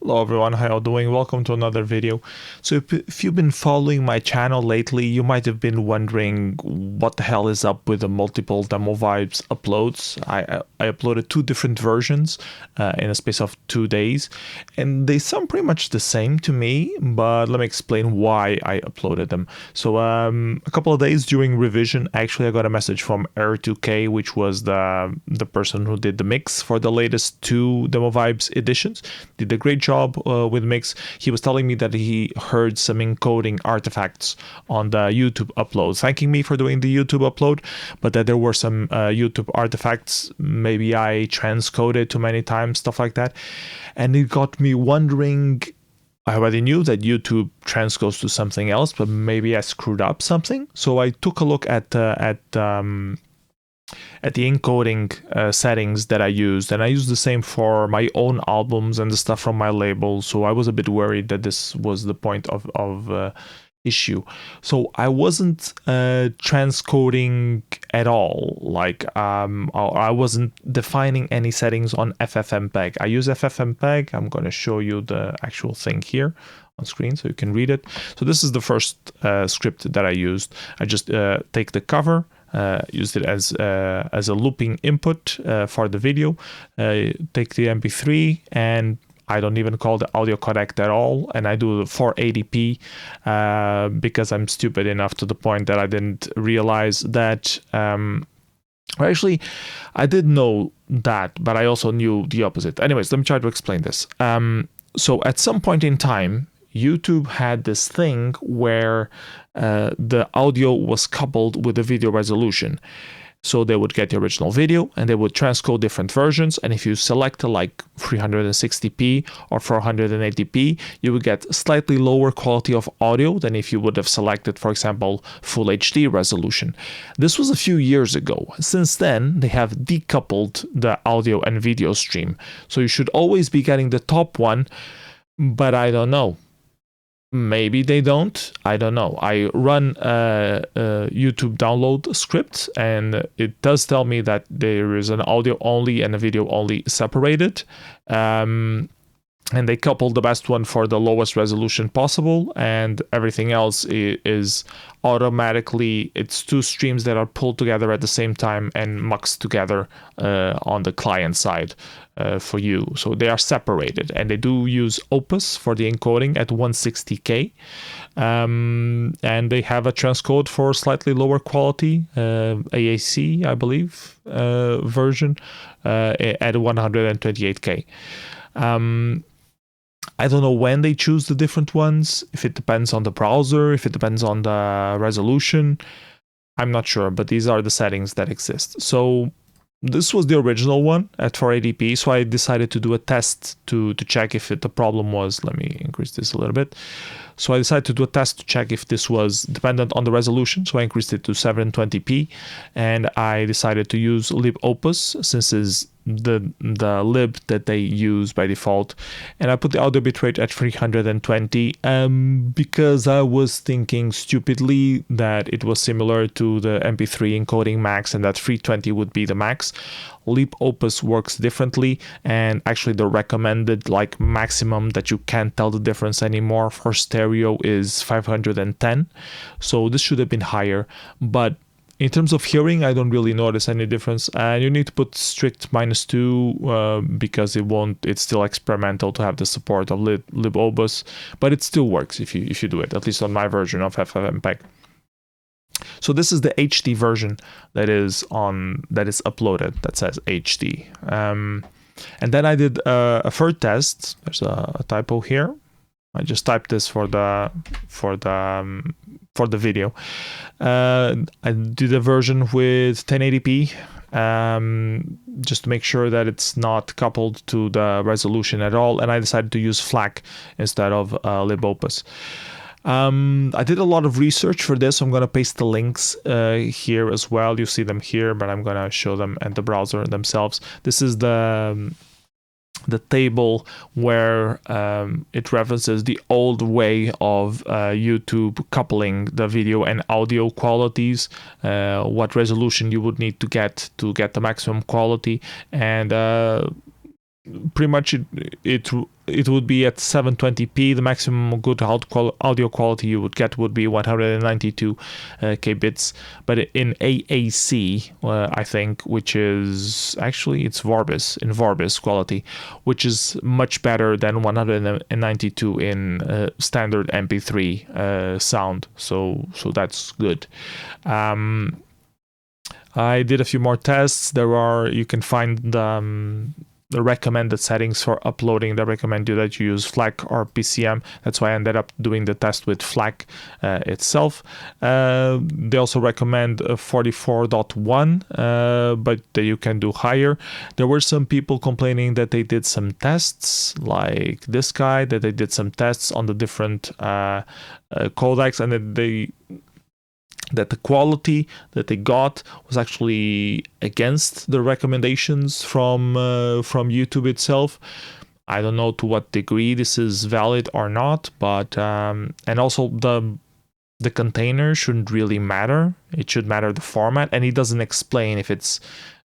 Hello everyone, how you doing? Welcome to another video. So if you've been following my channel lately, you might have been wondering what the hell is up with the multiple Demovibes uploads. I uploaded two different versions in a space of 2 days, and they sound pretty much the same to me, but let me explain why I uploaded them. So a couple of days during revision, actually I got a message from R2K, which was the person who did the mix for the latest two Demovibes editions. Did a great job with mix. He was telling me that he heard some encoding artifacts on the YouTube upload, thanking me for doing the YouTube upload, but that there were some YouTube artifacts. Maybe I transcoded too many times, stuff like that. And it got me wondering. I already knew that YouTube transcodes to something else, but maybe I screwed up something. So I took a look at the encoding settings that I used, and I used the same for my own albums and the stuff from my label. So I was a bit worried that this was the point of issue. So I wasn't transcoding at all. Like I wasn't defining any settings on ffmpeg. I use ffmpeg. I'm going to show you the actual thing here on screen so you can read it. So this is the first script that I used. I just take the cover. Used it as a looping input for the video. Take the MP3, and I don't even call the audio codec at all, and I do 480p because I'm stupid enough to the point that I didn't realize that. Well, actually, I did know that, but I also knew the opposite. Anyways, let me try to explain this. So at some point in time, YouTube had this thing where the audio was coupled with the video resolution. So they would get the original video and they would transcode different versions. And if you select like 360p or 480p, you would get slightly lower quality of audio than if you would have selected, for example, full HD resolution. This was a few years ago. Since then, they have decoupled the audio and video stream. So you should always be getting the top one, but I don't know. Maybe they don't. I don't know. I run a YouTube download script, and it does tell me that there is an audio only and a video only separated. And they coupled the best one for the lowest resolution possible, and everything else is automatically, it's two streams that are pulled together at the same time and muxed together on the client side for you. So they are separated, and they do use Opus for the encoding at 160K. And they have a transcode for slightly lower quality, AAC, I believe, version at 128K. I don't know when they choose the different ones, if it depends on the browser, if it depends on the resolution. I'm not sure, but these are the settings that exist. So this was the original one at 480p, so I decided to do a test to check if the problem was, let me increase this a little bit. So I decided to do a test to check if this was dependent on the resolution, so I increased it to 720p, and I decided to use libopus, since it's the lib that they use by default, and I put the audio bitrate at 320 because I was thinking stupidly that it was similar to the MP3 encoding max and that 320 would be the max. libopus works differently, and actually the recommended like maximum that you can't tell the difference anymore for stereo is 510, so this should have been higher, but in terms of hearing, I don't really notice any difference. And you need to put strict -2 because it's still experimental to have the support of libopus, but it still works if you do it, at least on my version of ffmpeg. So this is the HD version that is uploaded, that says HD. And then I did a third test. There's a typo here. I just typed this for the video. I did a version with 1080p, just to make sure that it's not coupled to the resolution at all, and I decided to use flac instead of libopus. I did a lot of research for this. I'm going to paste the links here as well. You see them here, but I'm going to show them at the browser themselves. This is the table where it references the old way of YouTube coupling the video and audio qualities, what resolution you would need to get the maximum quality, and pretty much it would be at 720p. The maximum good audio quality you would get would be 192 kbits, but in AAC, I think, which is actually it's Vorbis quality, which is much better than 192 in standard MP3 sound. So that's good. I did a few more tests. You can find the recommended settings for uploading. They recommend you that you use FLAC or PCM. That's why I ended up doing the test with FLAC itself. They also recommend 44.1, but that you can do higher. There were some people complaining that they did some tests, like this guy, that they did some tests on the different codecs, and that the quality that they got was actually against the recommendations from YouTube itself. I don't know to what degree this is valid or not, but and also the container shouldn't really matter. It should matter the format, and it doesn't explain if it's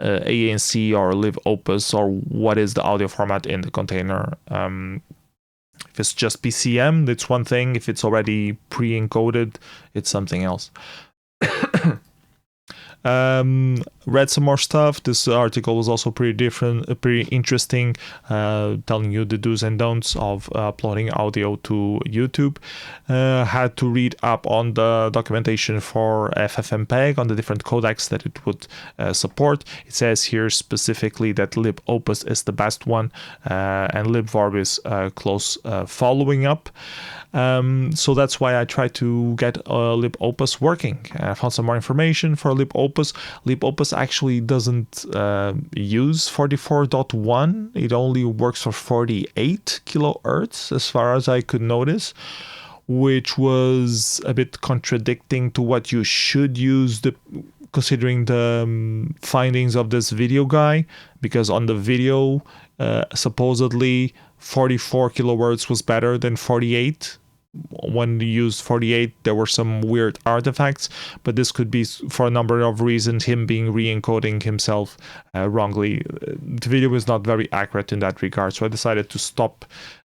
ANC or libopus or what is the audio format in the container. If it's just PCM, that's one thing. If it's already pre-encoded, it's something else. Read some more stuff. This article was also pretty interesting, telling you the do's and don'ts of uploading audio to YouTube. Had to read up on the documentation for ffmpeg, on the different codecs that it would support. It says here specifically that libopus is the best one, and libvorbis close following up. So that's why I tried to get libopus working. I found some more information for libopus. Libopus actually doesn't use 44.1. It only works for 48 kilohertz, as far as I could notice, which was a bit contradicting to what you should use, considering the findings of this video guy, because on the video, supposedly 44 kilohertz was better than 48. When you used 48, there were some weird artifacts, but this could be for a number of reasons, him being re-encoding himself wrongly. The video was not very accurate in that regard, so I decided to stop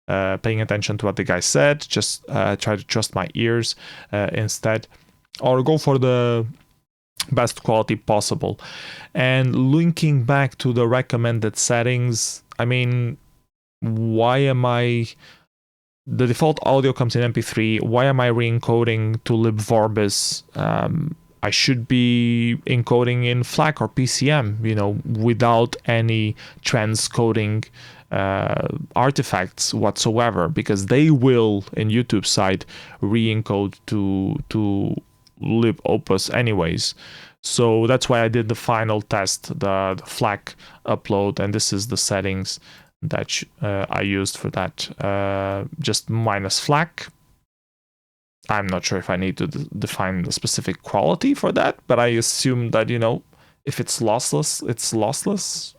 paying attention to what the guy said, just try to trust my ears instead, or go for the best quality possible. And linking back to the recommended settings, I mean, why am I... The default audio comes in MP3. Why am I re-encoding to libvorbis? I should be encoding in FLAC or PCM, without any transcoding artifacts whatsoever, because they will, in YouTube side, re-encode to libopus anyways. So that's why I did the final test, the FLAC upload, and this is the settings that I used for that. Just minus FLAC. I'm not sure if I need to define the specific quality for that, but I assume that, if it's lossless, it's lossless.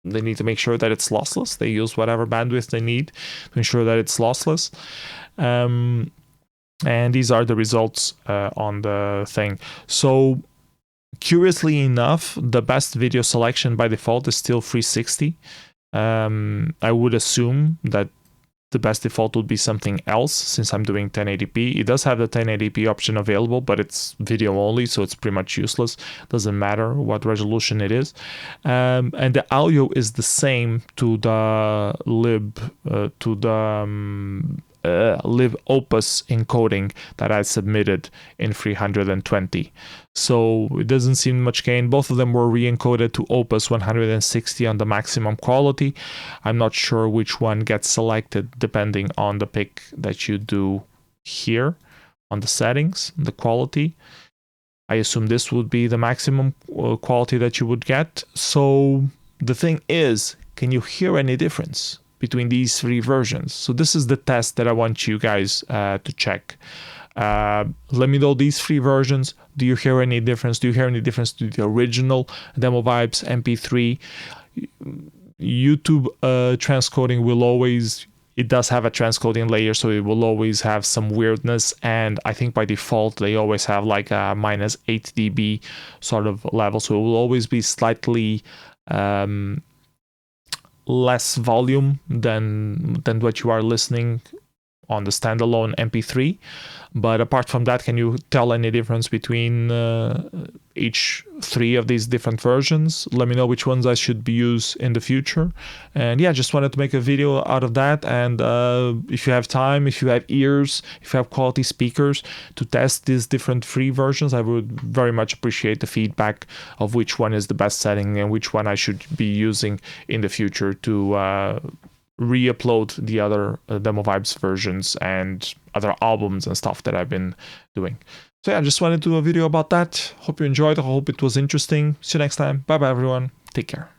They need to make sure that it's lossless. They use whatever bandwidth they need to ensure that it's lossless. And these are the results on the thing. So curiously enough, the best video selection by default is still 360. I would assume that the best default would be something else, since I'm doing 1080p. It does have the 1080p option available, but it's video only, so it's pretty much useless. Doesn't matter what resolution it is. And the audio is the same to the libopus encoding that I submitted in 320. So it doesn't seem much gain. Both of them were re-encoded to opus 160 on the maximum quality. I'm not sure which one gets selected depending on the pick that you do here on the settings, the quality. I assume this would be the maximum quality that you would get. So the thing is, can you hear any difference between these three versions? So this is the test that I want you guys to check. Let me know these three versions. Do you hear any difference? Do you hear any difference to the original Demovibes MP3? YouTube transcoding will always... It does have a transcoding layer, so it will always have some weirdness, and I think by default they always have like a minus 8 dB sort of level, so it will always be slightly less volume than what you are listening on the standalone MP3. But apart from that, can you tell any difference between each 3 of these different versions? Let me know which ones I should use in the future. And yeah, just wanted to make a video out of that. And if you have time, if you have ears, if you have quality speakers to test these different free versions, I would very much appreciate the feedback of which one is the best setting and which one I should be using in the future to re-upload the other Demovibes versions and other albums and stuff that I've been doing. So yeah, I just wanted to do a video about that. Hope you enjoyed. I hope it was interesting. See you next time. Bye bye everyone. Take care.